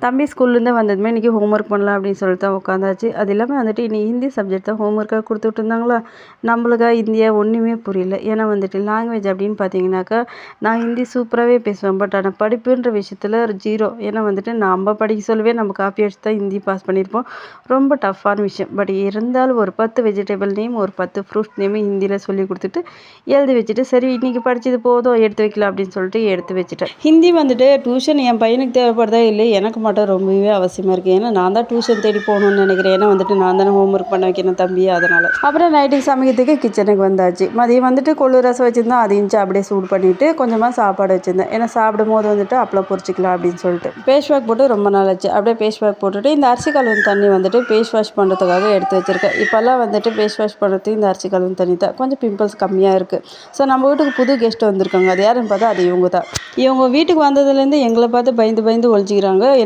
தம்பி ஸ்கூல்லேருந்து வந்ததுமே இன்றைக்கி ஹோம்ஒர்க் பண்ணலாம் அப்படின்னு சொல்லிட்டு தான் உட்காந்தாச்சு. அது இல்லாமல் வந்துட்டு இன்னைக்கு ஹிந்தி சப்ஜெக்ட் தான் ஹோம்ஒர்க்காக கொடுத்து விட்டுருந்தாங்களா. நம்மளுக்கா இந்தியா ஒன்றுமே புரியல. ஏன்னா வந்துட்டு லாங்குவேஜ் அப்படின்னு பார்த்தீங்கன்னாக்கா நான் ஹிந்தி சூப்பராகவே பேசுவேன். பட் ஆனால் படிப்புன்ற விஷயத்தில் ஜீரோ. ஏன்னா வந்துட்டு நம்ம படிக்க சொல்லவே நம்ம காப்பி அடிச்சு தான் ஹிந்தி பாஸ் பண்ணியிருப்போம். ரொம்ப டஃப்பான விஷயம். பட் இருந்தாலும் ஒரு 10 வெஜிடபிள் நேம் ஒரு 10 ஃப்ரூட்ஸ் நேம் ஹிந்தியில் சொல்லி கொடுத்துட்டு எழுதி வச்சுட்டு சரி இன்றைக்கி படித்தது போதும் எடுத்து வைக்கலாம் அப்படின்னு சொல்லிட்டு எடுத்து வச்சுட்டேன். ஹிந்தி வந்துட்டு டியூஷன் என் பையனுக்கு தேவைப்படுதா இல்லை எனக்கு மட்டும் ரொம்பவே அவசியமாக இருக்குது. ஏன்னா நான் தான் டியூஷன் தேடி போகணும்னு நினைக்கிறேன். ஏன்னா வந்துட்டு நான் தானே ஹோம்ஒர்க் பண்ண வைக்கணும் தம்பி. அதனால் அப்புறம் நைட்டுக்கு சமைக்கிறதுக்கு கிச்சனுக்கு வந்தாச்சு. மதியம் வந்துட்டு கொள்ளு ரசம் வச்சுருந்தோம். அது இன்ச்சு அப்படியே சூடு பண்ணிவிட்டு கொஞ்சமாக சாப்பாடு வச்சுருந்தேன். ஏன்னா சாப்பிடும் போது வந்துட்டு அப்பளம் பொரிச்சிக்கலாம் அப்படின்னு சொல்லிட்டு பேஸ்ட் வாஷ் போட்டு ரொம்ப நாள் ஆச்சு. அப்படியே பேஸ்ட் வாஷ் போட்டுட்டு இந்த அரிசி கழுவின தண்ணி வந்துட்டு பேஸ்ட் வாஷ் பண்ணுறதுக்காக எடுத்து வச்சுருக்கேன். இப்போல்லாம் வந்துட்டு பேஸ்ட் வாஷ் பண்ணுறதுக்கு இந்த அரிசி கழுவின தண்ணி தான். கொஞ்சம் பிம்பிள்ஸ் கம்மியாக இருக்குது. ஸோ நம்ம வீட்டுக்கு புது கெஸ்ட் வந்திருக்காங்க. அது யாருன்னு பார்த்தா அது இவங்க தான். இவங்க வீட்டுக்கு வந்ததுலேருந்து எங்களை பார்த்து பயந்து பயந்து ஒழிச்சிக்கிறாங்க. என்ன